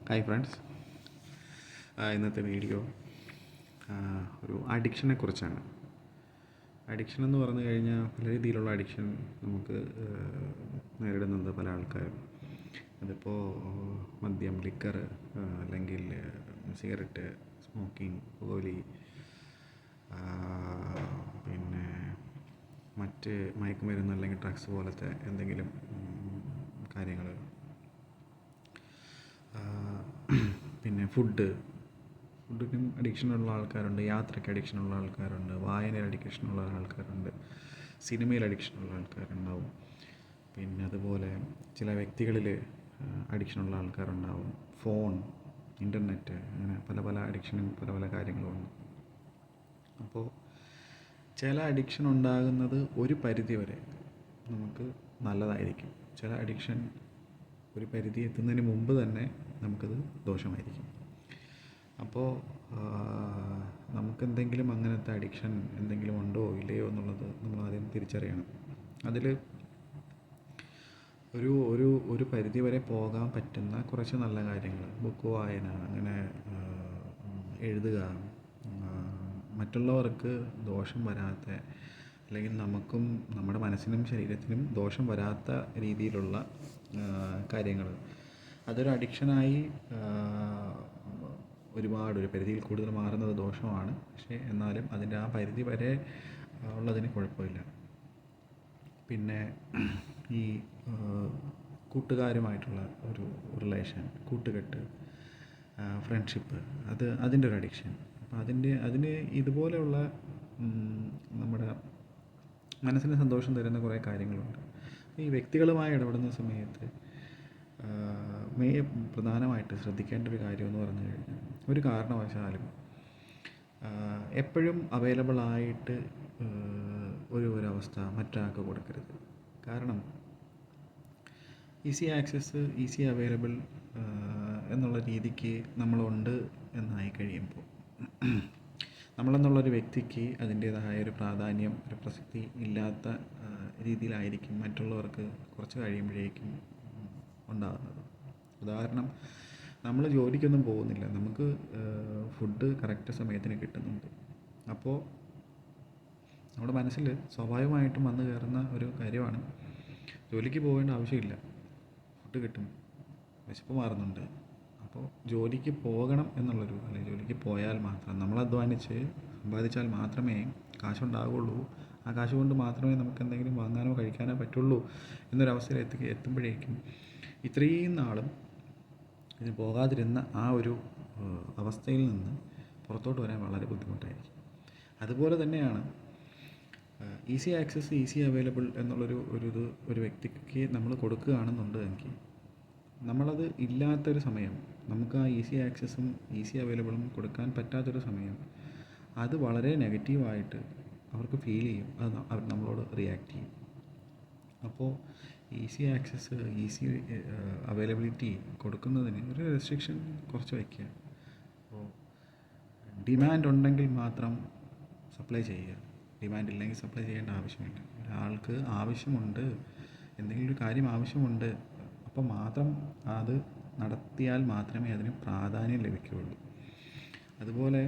Hi friends. ഇന്നത്തെ video ഒരു അഡിക്ഷനെ കുറിച്ചാണ്. അഡിക്ഷൻ എന്ന് പറഞ്ഞു കഴിഞ്ഞാൽ പല രീതിയിലുള്ള അഡിക്ഷൻ നമുക്ക് നേരിടുന്നുണ്ട് പല ആൾക്കാരും. അതിപ്പോൾ മദ്യം, ലിക്കർ, അല്ലെങ്കിൽ സിഗരറ്റ്, സ്മോക്കിംഗ്, പുകവലി, പിന്നെ മറ്റ് മയക്കുമരുന്ന് അല്ലെങ്കിൽ ഡ്രഗ്സ് പോലത്തെ എന്തെങ്കിലും കാര്യങ്ങൾ, പിന്നെ ഫുഡിനും അഡിക്ഷനുള്ള ആൾക്കാരുണ്ട്, യാത്രയ്ക്ക് അഡിക്ഷനുള്ള ആൾക്കാരുണ്ട്, വായനയിൽ അഡിക്ഷനുള്ള ആൾക്കാരുണ്ട്, സിനിമയിൽ അഡിക്ഷനുള്ള ആൾക്കാരുണ്ടാവും. പിന്നെ അതുപോലെ ചില വ്യക്തികളിൽ അഡിക്ഷനുള്ള ആൾക്കാരുണ്ടാവും. ഫോൺ, ഇൻ്റർനെറ്റ്, അങ്ങനെ പല പല അഡിക്ഷനും പല പല കാര്യങ്ങളുമുണ്ട്. അപ്പോൾ ചില അഡിക്ഷൻ ഉണ്ടാകുന്നത് ഒരു പരിധി വരെ നമുക്ക് നല്ലതായിരിക്കും. ചില അഡിക്ഷൻ ഒരു പരിധി എത്തുന്നതിന് മുമ്പ് തന്നെ നമുക്കത് ദോഷമായിരിക്കും. അപ്പോൾ നമുക്കെന്തെങ്കിലും അങ്ങനത്തെ അഡിക്ഷൻ എന്തെങ്കിലും ഉണ്ടോ ഇല്ലയോ എന്നുള്ളത് നമ്മൾ ആദ്യം തിരിച്ചറിയണം. അതിൽ ഒരു ഒരു ഒരു പരിധി വരെ പോകാൻ പറ്റുന്ന കുറച്ച് നല്ല കാര്യങ്ങൾ, ബുക്ക് വായന, അങ്ങനെ എഴുതുക, മറ്റുള്ളവർക്ക് ദോഷം വരാത്ത, അല്ലെങ്കിൽ നമുക്കും നമ്മുടെ മനസ്സിനും ശരീരത്തിനും ദോഷം വരാത്ത രീതിയിലുള്ള കാര്യങ്ങൾ, അതൊരു അഡിക്ഷനായി ഒരു പരിധിയിൽ കൂടുതൽ മാറുന്നത് ദോഷമാണ്. പക്ഷേ എന്നാലും അതിൻ്റെ ആ പരിധി വരെ ഉള്ളതിന് കുഴപ്പമില്ല. പിന്നെ ഈ കൂട്ടുകാരുമായിട്ടുള്ള ഒരു റിലേഷൻ, കൂട്ടുകെട്ട്, ഫ്രണ്ട്ഷിപ്പ്, അതിൻ്റെ ഒരു അഡിക്ഷൻ. അപ്പോൾ അതിന് ഇതുപോലെയുള്ള നമ്മുടെ മനസ്സിന് സന്തോഷം തരുന്ന കുറേ കാര്യങ്ങളുണ്ട്. ഈ വ്യക്തികളുമായി ഇടപെടുന്ന സമയത്ത് പ്രധാനമായിട്ട് ശ്രദ്ധിക്കേണ്ട ഒരു കാര്യമെന്ന് പറഞ്ഞു കഴിഞ്ഞാൽ, ഒരു കാരണവശാലും എപ്പോഴും അവൈലബിളായിട്ട് ഒരവസ്ഥ മറ്റൊരാൾക്ക് കൊടുക്കരുത്. കാരണം ഈസി ആക്സസ്, ഈസി അവൈലബിൾ എന്നുള്ള രീതിക്ക് നമ്മളുണ്ട് എന്നായി കഴിയുമ്പോൾ നമ്മളെന്നുള്ളൊരു വ്യക്തിക്ക് അതിൻ്റേതായ ഒരു പ്രാധാന്യം, ഒരു പ്രസക്തി ഇല്ലാത്ത രീതിയിലായിരിക്കും മറ്റുള്ളവർക്ക് കുറച്ച് കഴിയുമ്പോഴേക്കും ഉണ്ടാകുന്നത്. ഉദാഹരണം, നമ്മൾ ജോലിക്കൊന്നും പോകുന്നില്ല, നമുക്ക് ഫുഡ് കറക്റ്റ് സമയത്തിന് കിട്ടുന്നുണ്ട്. അപ്പോൾ നമ്മുടെ മനസ്സിൽ സ്വാഭാവികമായിട്ടും വന്നു കയറുന്ന ഒരു കാര്യമാണ്, ജോലിക്ക് പോകേണ്ട ആവശ്യമില്ല, ഫുഡ് കിട്ടും, വിശപ്പ് മാറുന്നുണ്ട്, അപ്പോൾ ജോലിക്ക് പോകണം എന്നുള്ളൊരു, അല്ലെങ്കിൽ ജോലിക്ക് പോയാൽ മാത്രം, നമ്മൾ അധ്വാനിച്ച് സമ്പാദിച്ചാൽ മാത്രമേ കാശുണ്ടാകുള്ളൂ, ആ കാശ് കൊണ്ട് മാത്രമേ നമുക്ക് എന്തെങ്കിലും വാങ്ങാനോ കഴിക്കാനോ പറ്റുള്ളൂ എന്നൊരവസ്ഥയിൽ എത്തുമ്പോഴേക്കും ഇത്രയും നാളും ഇതിന് പോകാതിരുന്ന ആ ഒരു അവസ്ഥയിൽ നിന്ന് പുറത്തോട്ട് വരാൻ വളരെ ബുദ്ധിമുട്ടായിരിക്കും. അതുപോലെ തന്നെയാണ് ഈസി ആക്സസ്, ഈസി അവൈലബിൾ എന്നുള്ളൊരു ഒരു വ്യക്തിക്ക് നമ്മൾ കൊടുക്കുകയാണെന്നുണ്ടെങ്കിൽ, നമ്മളത് ഇല്ലാത്തൊരു സമയം, നമുക്ക് ആ ഈസി ആക്സസും ഈസി അവൈലബിളും കൊടുക്കാൻ പറ്റാത്തൊരു സമയം, അത് വളരെ നെഗറ്റീവായിട്ട് അവർക്ക് ഫീൽ ചെയ്യും, അത് അവർ നമ്മളോട് റിയാക്ട് ചെയ്യും. അപ്പോൾ ഈസി ആക്സസ്, ഈസി അവൈലബിലിറ്റി കൊടുക്കുന്നതിന് ഒരു റെസ്ട്രിക്ഷൻ കുറച്ച് വയ്ക്കുക. അപ്പോൾ ഡിമാൻഡ് ഉണ്ടെങ്കിൽ മാത്രം സപ്ലൈ ചെയ്യുക, ഡിമാൻഡ് ഇല്ലെങ്കിൽ സപ്ലൈ ചെയ്യേണ്ട ആവശ്യമില്ല. ഒരാൾക്ക് ആവശ്യമുണ്ട്, എന്തെങ്കിലും ഒരു കാര്യം ആവശ്യമുണ്ട്, അപ്പോൾ മാത്രം അത് നടത്തിയാൽ മാത്രമേ അതിന് പ്രാധാന്യം ലഭിക്കുകയുള്ളൂ. അതുപോലെ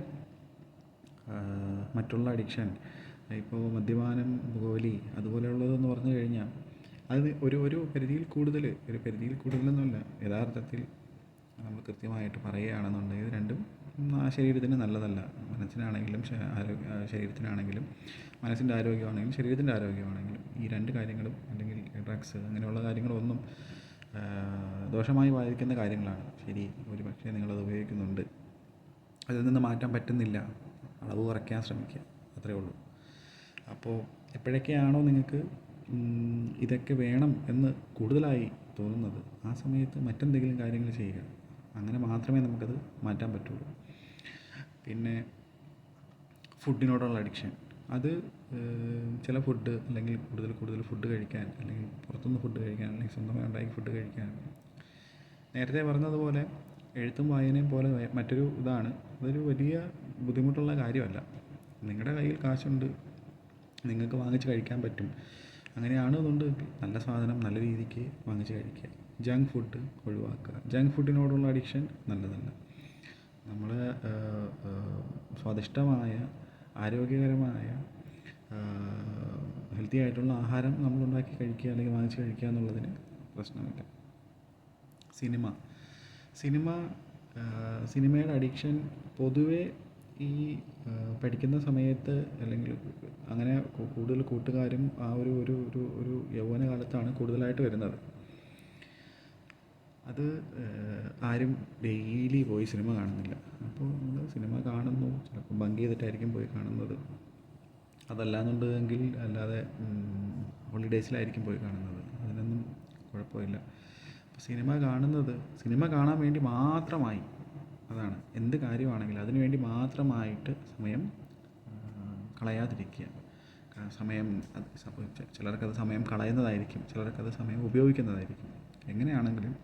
മറ്റുള്ള അഡിക്ഷൻ, ഇപ്പോൾ മദ്യപാനം, പുകവലി, അതുപോലെയുള്ളതെന്ന് പറഞ്ഞു കഴിഞ്ഞാൽ അത് ഒരു പരിധിയിൽ കൂടുതലൊന്നുമല്ല. യഥാർത്ഥത്തിൽ നമ്മൾ കൃത്യമായിട്ട് പറയുകയാണെന്നുണ്ടെങ്കിൽ രണ്ടും ശരീരത്തിന് നല്ലതല്ല. മനസ്സിനാണെങ്കിലും ശരീരത്തിനാണെങ്കിലും, മനസ്സിൻ്റെ ആരോഗ്യമാണെങ്കിലും ശരീരത്തിൻ്റെ ആരോഗ്യമാണെങ്കിലും, ഈ രണ്ട് കാര്യങ്ങളും, അല്ലെങ്കിൽ ഡ്രഗ്സ് അങ്ങനെയുള്ള കാര്യങ്ങളൊന്നും ദോഷമായി ബാധിക്കുന്ന കാര്യങ്ങളാണ്. ശരി, ഒരു പക്ഷേ നിങ്ങളത് ഉപയോഗിക്കുന്നുണ്ട്, അതിൽ നിന്ന് മാറ്റാൻ പറ്റുന്നില്ല, അളവ് കുറയ്ക്കാൻ ശ്രമിക്കുക, അത്രയേ ഉള്ളൂ. അപ്പോൾ എപ്പോഴൊക്കെയാണോ നിങ്ങൾക്ക് ഇതൊക്കെ വേണം എന്ന് കൂടുതലായി തോന്നുന്നത്, ആ സമയത്ത് മറ്റെന്തെങ്കിലും കാര്യങ്ങൾ ചെയ്യുക. അങ്ങനെ മാത്രമേ നമുക്കത് മാറ്റാൻ പറ്റുള്ളൂ. പിന്നെ ഫുഡിനോടുള്ള അഡിക്ഷൻ, അത് ചില ഫുഡ്, അല്ലെങ്കിൽ കൂടുതൽ ഫുഡ് കഴിക്കാൻ, അല്ലെങ്കിൽ പുറത്തുനിന്ന് ഫുഡ് കഴിക്കാൻ, അല്ലെങ്കിൽ സ്വന്തമായി ഉണ്ടാക്കി ഫുഡ് കഴിക്കാൻ, നേരത്തെ പറഞ്ഞതുപോലെ എഴുത്തും വായനയും പോലെ മറ്റൊരു ഇതാണ്, അതൊരു വലിയ ബുദ്ധിമുട്ടുള്ള കാര്യമല്ല. നിങ്ങളുടെ കയ്യിൽ കാശുണ്ട്, നിങ്ങൾക്ക് വാങ്ങിച്ച് കഴിക്കാൻ പറ്റും, അങ്ങനെയാണെന്നുണ്ട് നല്ല സാധനം നല്ല രീതിക്ക് വാങ്ങിച്ച് കഴിക്കുക. ജങ്ക് ഫുഡ് ഒഴിവാക്കുക. ജങ്ക് ഫുഡിനോടുള്ള അഡിക്ഷൻ നല്ലതല്ല. നമ്മൾ സ്വാദിഷ്ടമായ ആരോഗ്യകരമായ ഹെൽത്തി ആയിട്ടുള്ള ആഹാരം നമ്മളുണ്ടാക്കി കഴിക്കുക അല്ലെങ്കിൽ വാങ്ങിച്ച് കഴിക്കുക എന്നുള്ളതിന് പ്രശ്നമില്ല. സിനിമ സിനിമ സിനിമയുടെ അഡിക്ഷൻ പൊതുവേ ഈ പഠിക്കുന്ന സമയത്ത് അല്ലെങ്കിൽ അങ്ങനെ കൂടുതൽ കൂട്ടുകാരും ആ ഒരു ഒരു ഒരു ഒരു യൗവന കാലത്താണ് കൂടുതലായിട്ട് വരുന്നത്. അത് ആരും ഡെയിലി പോയി സിനിമ കാണുന്നില്ല. അപ്പോൾ നമ്മൾ സിനിമ കാണുന്നു, ചിലപ്പോൾ ബങ്ക് ചെയ്തിട്ടായിരിക്കും പോയി കാണുന്നത്. അതല്ലാന്നുണ്ടെങ്കിൽ അല്ലാതെ ഹോളിഡേയ്സിലായിരിക്കും പോയി കാണുന്നത്. അതിനൊന്നും കുഴപ്പമില്ല. സിനിമ കാണുന്നത് സിനിമ കാണാൻ വേണ്ടി മാത്രമായി, അതാണ് എന്ത് കാര്യമാണെങ്കിലും അതിനു വേണ്ടി മാത്രമായിട്ട് സമയം കളയാതിരിക്കുക. സമയം ചിലർക്കത് സമയം കളയുന്നതായിരിക്കും, ചിലർക്കത് സമയം ഉപയോഗിക്കുന്നതായിരിക്കും. എങ്ങനെയാണെങ്കിലും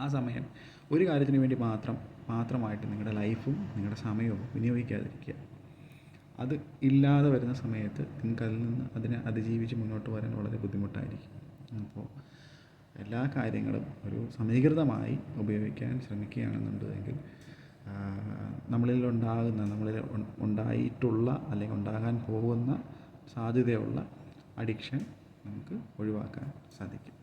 ആ സമയം ഒരു കാര്യത്തിന് വേണ്ടി മാത്രമായിട്ട് നിങ്ങളുടെ ലൈഫും നിങ്ങളുടെ സമയവും വിനിയോഗിക്കാതിരിക്കുക. അത് ഇല്ലാതെ വരുന്ന സമയത്ത് നിങ്ങൾക്കതിൽ നിന്ന് അതിനെ അതിജീവിച്ച് മുന്നോട്ട് വരാൻ വളരെ ബുദ്ധിമുട്ടായിരിക്കും. അപ്പോൾ എല്ലാ കാര്യങ്ങളും ഒരു സമീകൃതമായി ഉപയോഗിക്കാൻ ശ്രമിക്കുകയാണെന്നുണ്ടെങ്കിൽ നമ്മളിൽ ഉണ്ടായിട്ടുള്ള അല്ലെങ്കിൽ ഉണ്ടാകാൻ പോകുന്ന സാധ്യതയുള്ള അഡിക്ഷൻ നമുക്ക് ഒഴിവാക്കാൻ സാധിക്കും.